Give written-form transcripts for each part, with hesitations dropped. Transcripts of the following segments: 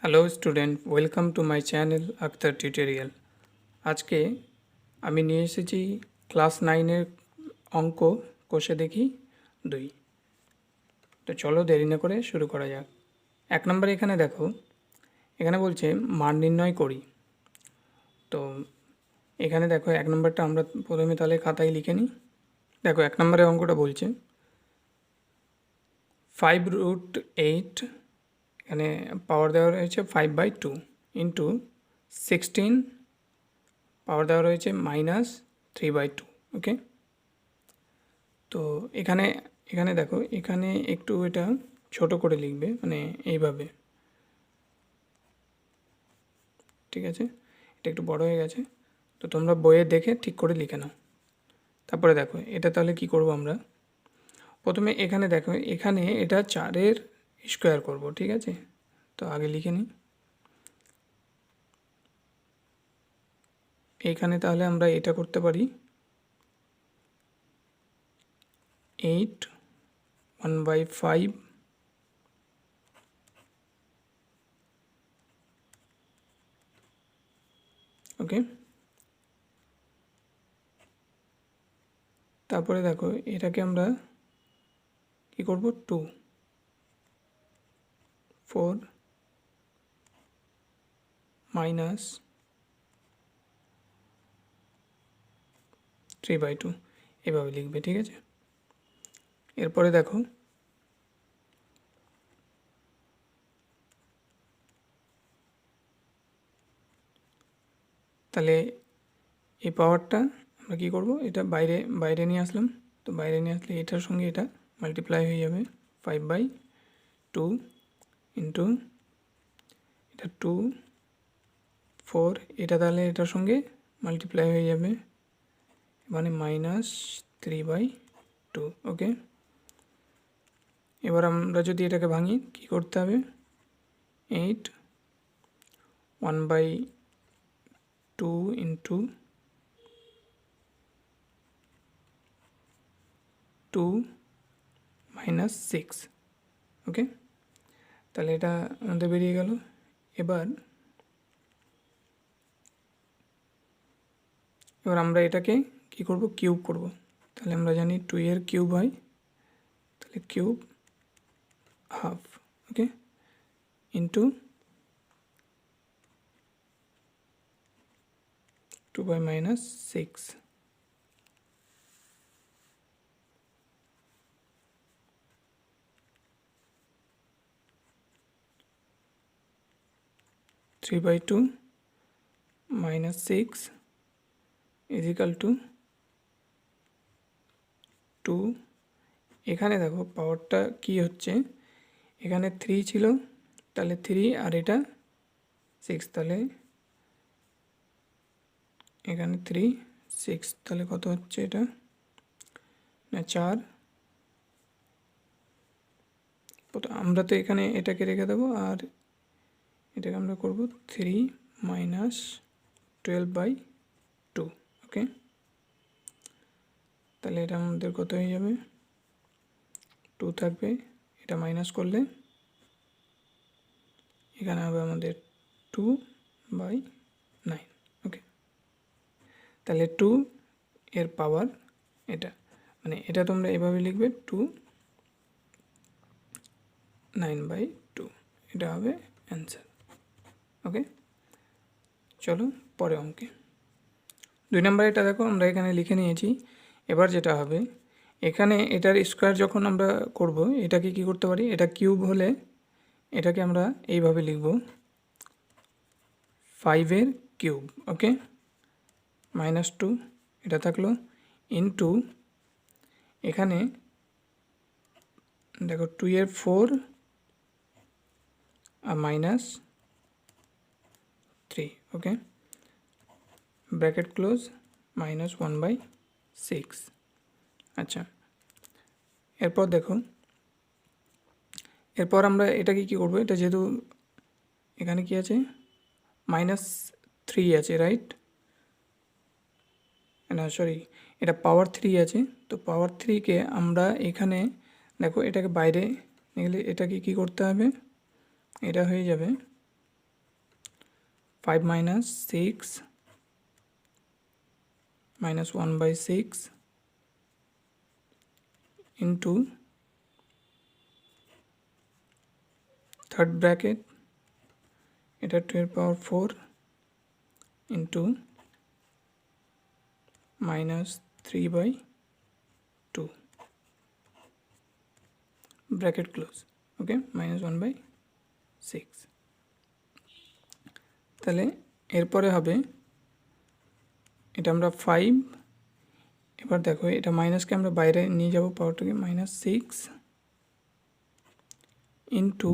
Hello student, welcome to my channel Akhtar tutorial. আজকে আমি নিয়ে এসেছি ক্লাস 9-এর অঙ্ক কষে দেখি 2। তো চলো দেরি না করে শুরু করা যাক। 1 নম্বরে এখানে দেখো, এখানে বলছে মান নির্ণয় করি। তো এখানে দেখো 1 নম্বরটা আমরা প্রথমে তাহলে খাতায় লিখে নিই। দেখো 1 নম্বরের অঙ্কটা বলছে 5√8, এখানে পাওয়ার দেওয়া রয়েছে 5/2 ইন্টু 16, পাওয়ার দেওয়া রয়েছে -3/2। ওকে, তো এখানে এখানে দেখো, এখানে একটু এটা ছোট করে লিখবে, মানে এইভাবে, ঠিক আছে? এটা একটু বড় হয়ে গেছে, তো তোমরা বইয়ে দেখে ঠিক করে লিখে নাও। তারপরে দেখো এটা তাহলে কি করব আমরা, প্রথমে এখানে দেখো, এখানে এটা 4-এর স্কোয়ার করব, ঠিক আছে? তো আগে লিখে নিই। এইখানে তাহলে আমরা এটা করতে পারি 8 1/5 ওকে। তারপরে দেখো এটাকে আমরা কি করব, 2 4 মাইনাস 3/2 এভাবে লিখবে, ঠিক আছে? এরপরে দেখো তাহলে এই পাওয়ারটা আমরা কী করব, এটা বাইরে বাইরে নিয়ে আসলাম। তো বাইরে নিয়ে আসলে এটার সঙ্গে এটা মাল্টিপ্লাই হয়ে যাবে 5/2 ইন্টু এটা 2 4, এটা তাহলে এটার সঙ্গে মাল্টিপ্লাই হয়ে যাবে, মানে -3/2। ওকে, এবার আমরা যদি এটাকে ভাঙি কি করতে হবে, 8 1/2 ইন্টু 2 -6। ওকে, তাহলে এটা আমাদের বেরিয়ে গেল। এবার আমরা এটাকে কি করব, কিউব করব। তাহলে আমরা জানি 2-এর কিউব হয়, তাহলে কিউব হাফ, ওকে, ইন্টু 2/6। (3/2 - 6 = 2। এখানে দেখো পাওয়ারটা কি হচ্ছে, এখানে 3 ছিল, তাহলে 3 আর এটা 6, তাহলে এখানে 3 6, তাহলে কত হচ্ছে এটা, না 4। আমরা তো এখানে এটাকে রেখে দেবো, আর এটাকে আমরা করব 3 - 12/2। ওকে, তাহলে এটা আমাদের কত হয়ে যাবে, 2 থাকবে, এটা মাইনাস করলে এখানে হবে আমাদের 2/9। ওকে, তাহলে 2 এর পাওয়ার এটা, মানে এটা তোমরা এভাবে লিখবে 2 9/2, এটা হবে অ্যান্সার। ওকে, চলো পরে অঙ্কে 2 নম্বর এটা দেখো আমরা এখানে লিখে নিয়েছি। এবার যেটা হবে, এখানে এটার স্কোয়ার যখন আমরা করব, এটাকে কি করতে পারি, এটা কিউব হলে এটাকে আমরা এইভাবে লিখব 5-এর কিউব। ওকে, -2 এটা থাকলো, ইন্টু এখানে দেখো 2-এর 4 আর -3। ওকে, ব্র্যাকেট ক্লোজ, -1/6। আচ্ছা, এরপর দেখো, এরপর আমরা এটাকে কি করব, এটা যেহেতু এখানে কি আছে, -3 আছে, রাইট? না সরি, এটা পাওয়ার 3 আছে, তো পাওয়ার 3কে আমরা এখানে দেখো এটাকে বাইরে নিয়ে গেলে এটাকে কী করতে হবে, এটা হয়ে যাবে 5 minus 6 minus 1 by 6 into third bracket এটা 2 এর পাওয়ার 4 into minus 3 by 2 bracket close, okay, minus 1 by 6. তাহলে এরপরে হবে এটা আমরা 5, এবার দেখো এটা মাইনাসকে আমরা বাইরে নিয়ে যাব পাওয়ারটাকে, minus 6 into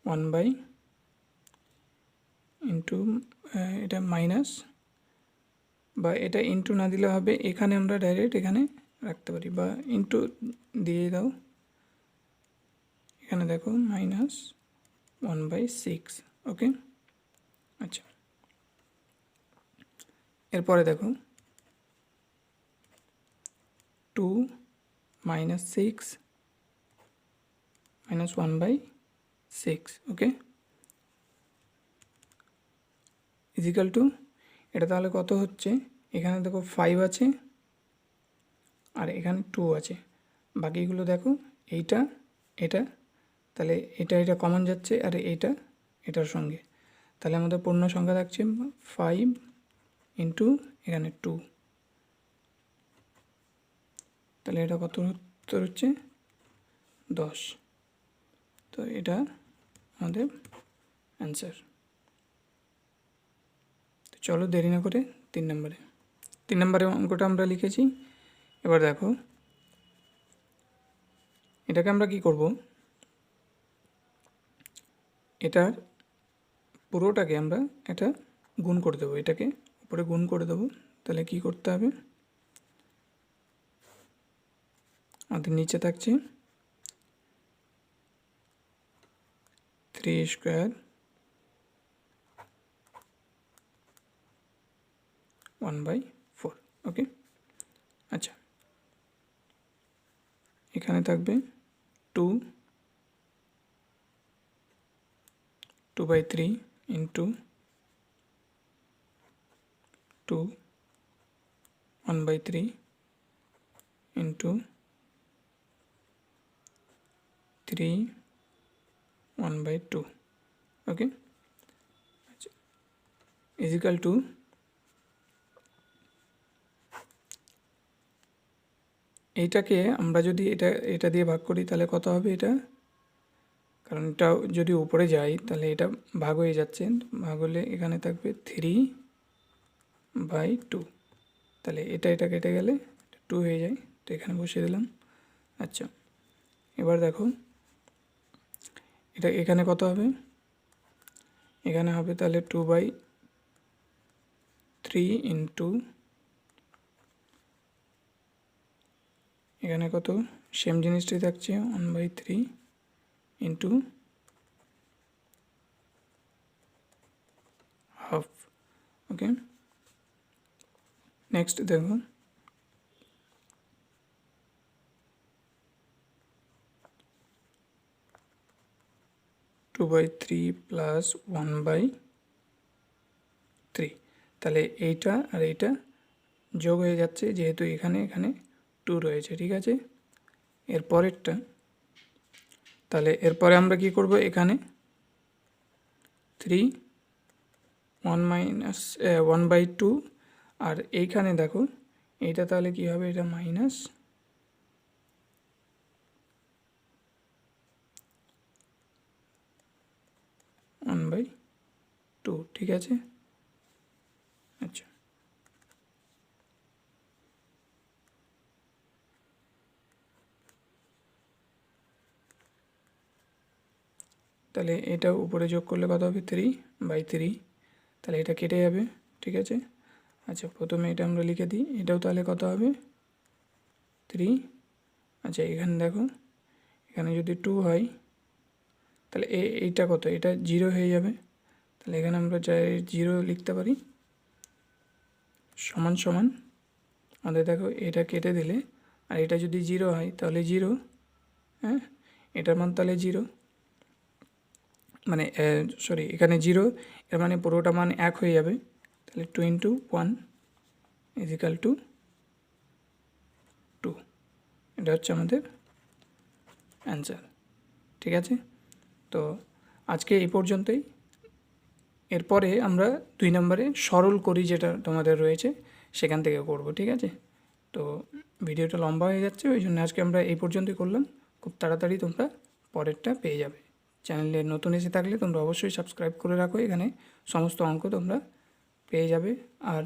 1 by into এটা মাইনাস বা এটা ইন্টু না দিলে হবে, এখানে আমরা ডাইরেক্ট এখানে রাখতে পারি বা ইন্টু দিয়ে দাও, এখানে দেখো minus 1 by 6, ওকে। আচ্ছা, এরপরে দেখো 2 minus 6 minus 1 by 6, okay, equal to এটা তাহলে কত হচ্ছে, এখানে দেখো 5 আছে আর এখানে 2 আছে, বাকিগুলো দেখো এইটা এটা, তাহলে এটা কমন যাচ্ছে আর এইটা এটার সঙ্গে, তাহলে আমাদের পূর্ণ সংখ্যা থাকছে 5 ইন্টু এখানে 2, তাহলে এটা কত উত্তর হচ্ছে 10। তো এটা আমাদের অ্যান্সার। তো চলো দেরি না করে 3 নম্বরে অঙ্কটা আমরা লিখেছি। এবার দেখো এটাকে আমরা কি করব, এটার পুরোটাকে আমরা এটা গুণ করে দেবো, এটাকে উপরে গুণ করে দেবো। তাহলে কি করতে হবে, আমাদের নিচে থাকছে 3 স্কোয়ার 1 by 4, ওকে। আচ্ছা, এখানে থাকবে 2 by 3 into 2 1 by 3 into 3 1 by 2, ওকে। আচ্ছা, ইজিক্যাল টু এইটাকে আমরা যদি এটা দিয়ে ভাগ করি তাহলে কত হবে এটা, কারণ এটা যদি উপরে যায় তাহলে এটা ভাগ হয়ে যাচ্ছে, ভাগ হলে এখানে থাকবে 3 by 2, তাহলে এটা কেটে গেলে 2 হয়ে যায়, তো এখানে বসিয়ে দিলাম। আচ্ছা, এবার দেখো এটা এখানে কত হবে, এখানে হবে তাহলে 2 by 3 ইন্টু এখানে কত সেম জিনিসটাই থাকছে 1 by 3 into half, okay. Next দেখো 2 by 3 প্লাস 1 by 3, তাহলে এইটা আর এইটা যোগ হয়ে যাচ্ছে, যেহেতু এখানে 2 রয়েছে, ঠিক আছে। এরপরেরটা, তাহলে এরপরে আমরা কি করব, এখানে 3 1 by 2 আর এইখানে দেখো এইটা তাহলে কি হবে, এটা মাইনাস 1 by 2, ঠিক আছে। আচ্ছা, তাহলে এটা উপরে যোগ করলে কত হবে 3 by 3, তাহলে এটা কেটে যাবে, ঠিক আছে। আচ্ছা, প্রথমে এটা আমরা লিখে দিই, এটাও তাহলে কত হবে 3। আচ্ছা, এখানে দেখো এখানে যদি 2 হয় তাহলে এইটা কত, এটা 0 হয়ে যাবে, তাহলে এখানে আমরা চাই 0 লিখতে পারি, সমান সমান আমাদের দেখো এটা কেটে দিলে আর এটা যদি 0 হয় তাহলে 0, হ্যাঁ, এটার মান তাহলে 0, মানে সরি এখানে 0, এর মানে পুরোটা মান 1 হয়ে যাবে। তাহলে 2 × 1 = 2। এটা হচ্ছে আমাদের অ্যান্সার। ঠিক আছে, তো আজকে এই পর্যন্তই। এরপরে আমরা 2 নম্বরে সরল করি যেটা তোমাদের রয়েছে সেখান থেকে করব। ঠিক আছে, তো ভিডিওটা লম্বা হয়ে যাচ্ছে, ওই জন্য আজকে আমরা এই পর্যন্তই করলাম। খুব তাড়াতাড়ি তোমরা পরেরটা পেয়ে যাবে। চ্যানেলে নতুন এসে থাকলে তোমরা অবশ্যই সাবস্ক্রাইব করে রাখো, এখানে সমস্ত অঙ্ক তোমরা পেয়ে যাবে। আর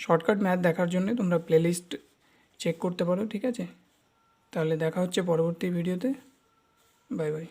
শর্টকাট ম্যাথ দেখার জন্য তোমরা প্লেলিস্ট চেক করতে পারো। ঠিক আছে, তাহলে দেখা হচ্ছে পরবর্তী ভিডিওতে। Bye bye.